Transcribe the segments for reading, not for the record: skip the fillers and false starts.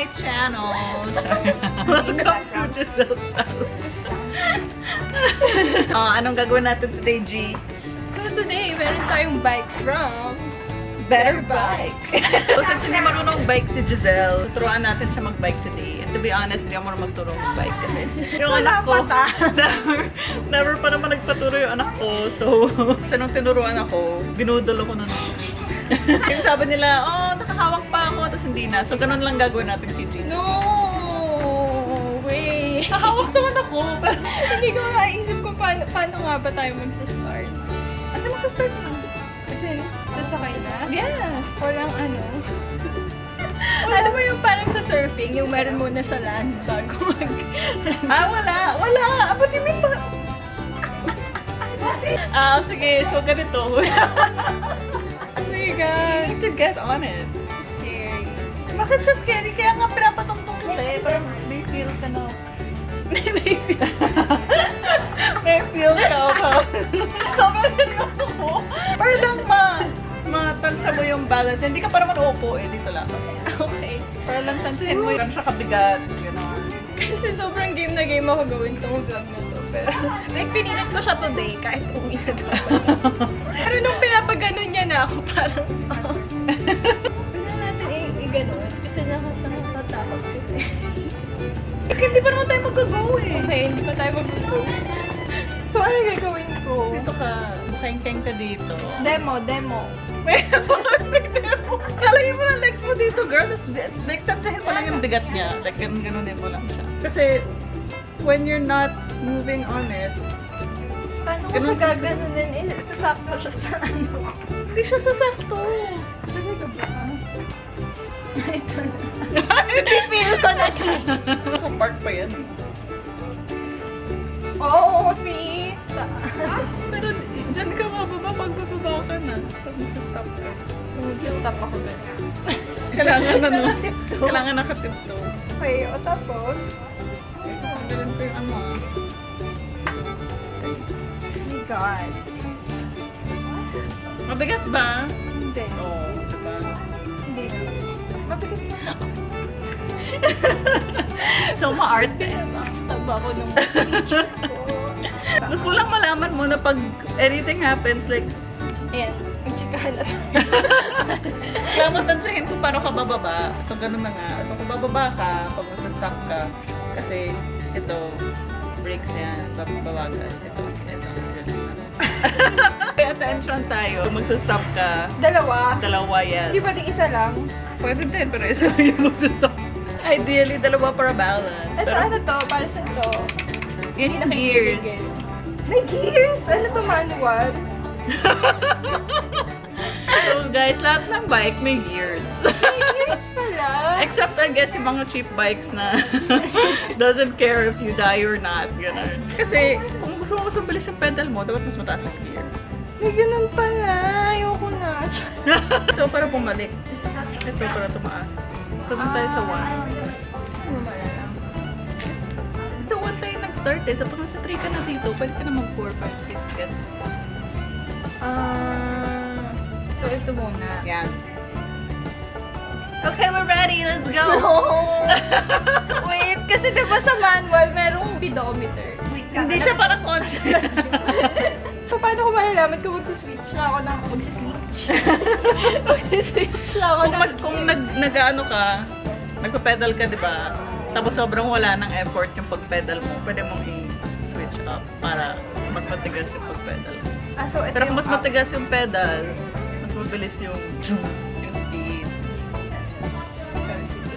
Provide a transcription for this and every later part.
my channel. Welcome to Giselle's channel. Anong gagawin natin today, G? So today, meron tayong bike from Better Bike. So since hindi marunong bike si Giselle, turuan natin siya mag-bike today. And to be honest, hindi ako marunong magturo mag-bike kasi yung anak ko, never pa naman nagpaturo yung anak ko. So nung tinuruan ako, binudol ako nun. Yung sabi nila, oh, nakahawak pa ako, tapos hindi na. So ganun lang gagawin natin kay G. No way! Nakahawak naman ako. Pero Hindi ko maisip kung paano nga ba tayo magsa-start. asa mag-start na? Kasi sasakay na. Yes! Walang ano. Ano mo yung parang sa surfing, yung meron muna sa land bago mag... Wala! Ba't yung may pa... sige. So ganito. Oh my God! You need to get on it. Scary. Bakit siya scary? Kaya nga pinapatong-tong kita eh. Parang may feel ka na. May feel ka. Sobrang seryoso ko. Para lang matansya mo yung balance. Hindi ka pa naman uupo eh. Dito lang. Okay. Para lang tansyahin mo yung siya kabigat. Gano'n. Kasi sobrang game na game ako gawin tong vlog na to. Pero like pinilit ko siya today kahit uwi na dapat. Pero nung pinapaganon niya na ako parang pwede natin i-ganon kasi nakakatakot sila eh. Hindi pa naman tayo mag-go eh. Okay, hindi pa tayo mag-go. So ano gagawin ko? Dito ka. Bukeng-keng ka dito. Demo. May demo. Lalagyan mo ng legs mo dito, girl. Tapos, like, tansyahin mo lang yung bigat niya. Like, ganunin mo lang siya. Kasi, when you're not moving on it, Paano ko Ganun siya kasi- gaganunin? Sasakto siya sa ano. hindi siya sasakto. Talaga ba? Ito na. Feel ko na. Park pa yan. Oo, see? Pero, dyan ka mababa pag bababa ka na. Pag magsastop ka. Mag-stop ako ganyan. Kailangan Kailangan nakatipto. Okay, o tapos? Ganun pa yung ano. Oh my God. Mabigat ba? Hindi. Oo, diba? Hindi. Mabigat na. So, maarte. Backstab ako ng teacher ko. Mas kulang malaman mo na pag anything happens, like, Ayan, magtsikahan na tayo. kailangan mo tansyahin kung paano ka bababa. So, ganun na nga. So, kung bababa ka, pag mag-stop ka, kasi ito, brakes yan, babawagan. Ito. Pay attention tayo. Kung mag-stop ka, dalawa yan. Hindi pwedeng isa lang. Pwede din, pero isa lang yung mag-stop. Ideally, dalawa para balance. Ito, Pero, ano to? Para sa to? yun yung gears. May gears? Ano to, manual? So, guys, lahat ng bike may gears. May gears pala. Except, I guess, yung mga cheap bikes na doesn't care if you die or not. Ganun. Kasi, kung gusto mo mas mabilis yung pedal mo, dapat mas mataas yung gear. May ganun pala. Ayoko na. Ito para bumalik. Ito para tumaas. Ito lang tayo sa 1. Ano malala? Ito 1 tayo nag-start eh. So, pag nasa 3 ka na dito, pwede ka na mag 4, 5, 6 gets. So, ito muna. Yes. Okay, we're ready. Let's go. No! Wait, kasi diba sa manual, merong speedometer. Hindi siya parang kotse. So, paano ko malalaman kung magsiswitch na ako ng magsiswitch? Magsiswitch na ako ng... Kung nag-ano ka, nagpa-pedal ka, di ba? Tapos sobrang wala ng effort yung pag-pedal mo, pwede mong i-switch up para mas matigas yung pag-pedal. So, ito Pero kung yung mas up. matigas yung pedal, mas mabilis yung speed. Pero sige.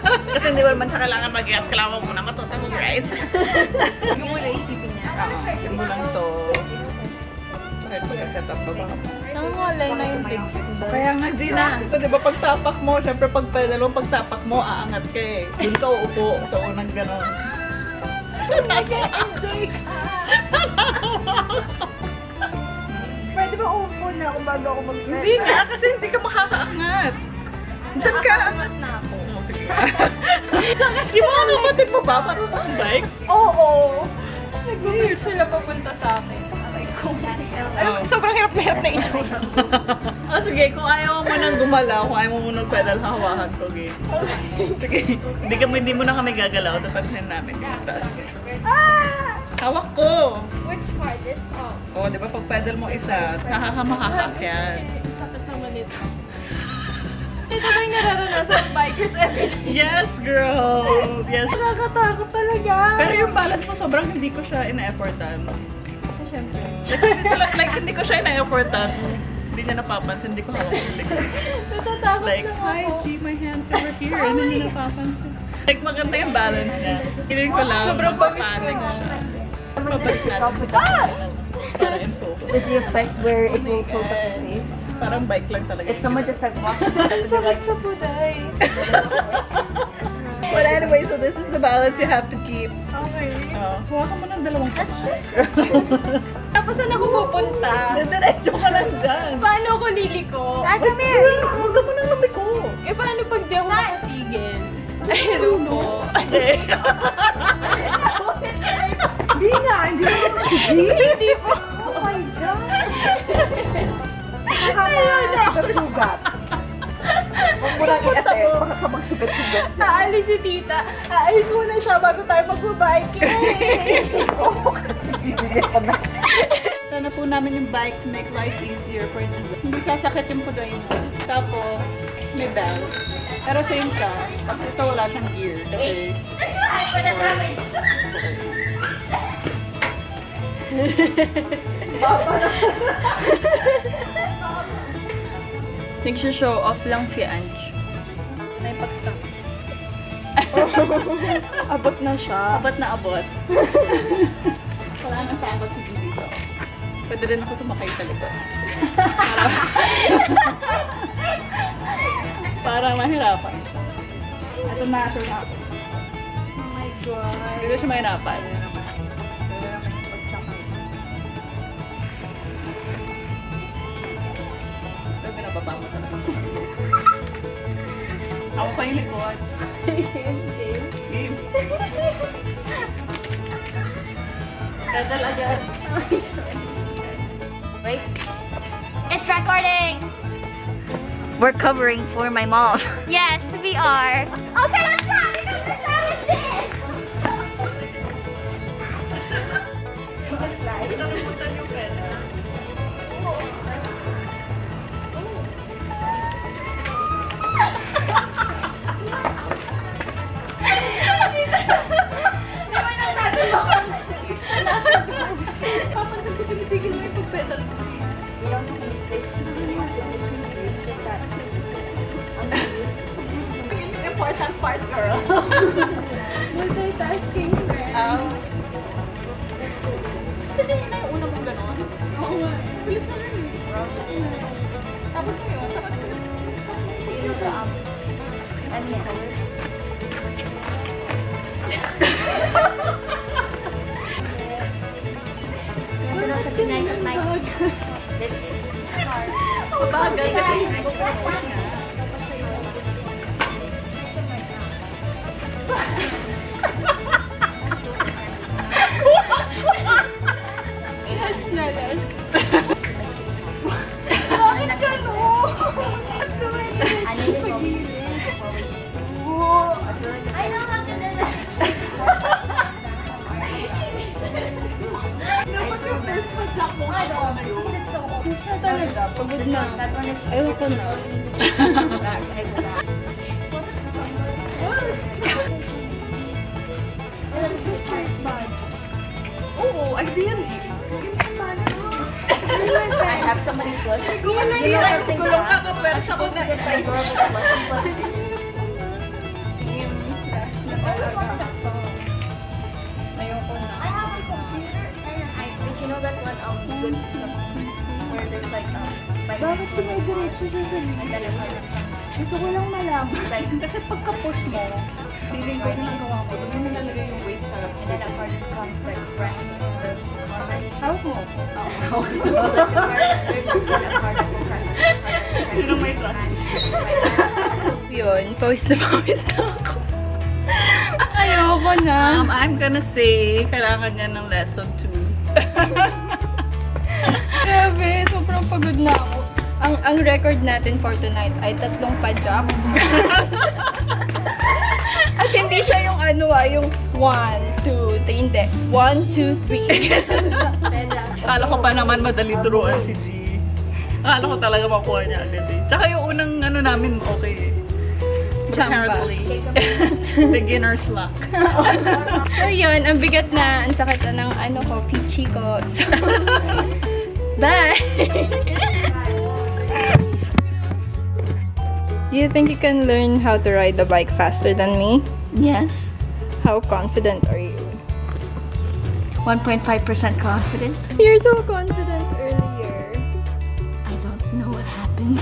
Kasi hindi mo naman siya kailangan mag-gets, kailangan mo muna matuto mag-rides. Hindi mo na isipin niya. Yan mo lang to. Kahit pagkakatap ba ba? Nangungalay na yung legs ko. Kaya nga, Gina. So, di ba pagtapak mo, syempre pag pedal mo, pagtapak mo, aangat ka eh. Doon ka uupo sa unang gano'n. Nag-enjoy ka! Pwede ba umupo na ako bago ako mag-pedal? Hindi nga, kasi hindi ka makakaangat. Diyan ka. Angat na ako. Oh, sige nga. Di mo ang kapatid mo ba? Parang sa bike? Oo! Nag-move sila papunta sa akin. Aray ko. Sobrang hirap na hirap na itsura. Sige, kung ayaw mo nang gumalaw, kung ayaw mo munang pedal, hawakan ko, game. Sige, hindi mo na kami gagalaw, tatansin namin. Sige. Hawak ko! Which part? This? Oh. Di ba pag pedal mo isa, nakakamahahak yan. Sakit naman ito. Ito ba yung nararanasan bikers every day? Yes, girl! Yes. Nakakatakot talaga. Pero yung balance mo, sobrang hindi ko siya ina-effortan. Siyempre. Like, hindi ko siya ina-effortan. Hindi niya napapansin, hindi ko hawak yung leg. Natatakot Like, lang hi, ako. G, my hands over here. Hindi niya napapansin. Like, maganda yung balance niya. Feeling ko lang, Sobrang pawis panic ko. siya. Pabalik natin sa para in focus. With the effect where it will close up the face. Parang bike lang talaga. If someone just like walks Sakit sa puday. But anyway, so this is the balance you have to keep. Okay. Hawakan mo ng dalawang Tapos saan ako pupunta? Diretso ka lang dyan. Paano ako liliko? come here! Huwag ka mo nang lumiko. Eh, paano pag di ako makatigil? Ay, hello po. Hindi nga, hindi mo Hindi po. Oh my God! Nakakasugat. Huwag mo lang i-ate, baka ka magsugat-sugat. Aalis si tita. Aalis muna siya bago tayo magbabike. Ito na po namin yung bike to make life easier for Giselle. Hindi sasakit yung pudoy mo. Tapos, may bell. Pero same siya. Pag ito wala siyang gear. Kasi... Nag-show off lang si Ange. May pag-stop. Abot na siya. Abot na abot. Wala nang takot si dito. Pwede rin ako tumakay sa likod. Para mahirapan. Ito na, sure na ako. Oh my God. Hindi ko siya mahirapan. Pero pinababa mo talaga. Ako pa yung likod. Game. Pedal agad. Wait. It's recording! We're covering for my mom. Yes, we are. Okay, let's go! Because we're having this! Nalubutan yung pedal. Papansin ko pinipigil mo yung pag-pedal. Important part, girl. Multitasking friend. Kasi din na yung una mong gano'n. Oo nga. Bilis na rin. Tapos ngayon, sapat ko. This Bagal kasi. Last na last. Bakit ka no? I know how to do that. Dapat yung first pag-lock mo. Talaga, pagod na. Ayoko na. Oo, ideally. I have somebody push. You know what things Gulong ka are? ka, pero siya ko na. Ayoko na. I have a computer and an iPad. But you know that one good stuff where there's like spike. Bakit pinay-diretso siya sa And then it has Gusto ko lang malaman. like Kasi pagka-push mo, feeling ko yung ginagawa ko, doon mo nilalagay yung weight sa and then a part just comes like fresh in the moment. hawak mo. There's a part of the fresh. Sino may trust? Yun, pawis na ako. Ayoko na. I'm gonna say, kailangan niya ng lesson 2. Grabe, sobrang pagod na ako. Ang record natin for tonight ay 3 padyak. At hindi siya yung yung 1, 2, 3, hindi. 1, 2, 3. Akala ko pa naman madali turuan si G. Akala ko talaga makuha niya agad eh. Tsaka yung unang namin okay eh. Chamba. Apparently, beginner's luck. So yun, ang bigat na, ang sakit na ng ko, peachy ko. So, bye! Do you think you can learn how to ride the bike faster than me? Yes. How confident are you? 1.5% confident. You're so confident earlier. I don't know what happened.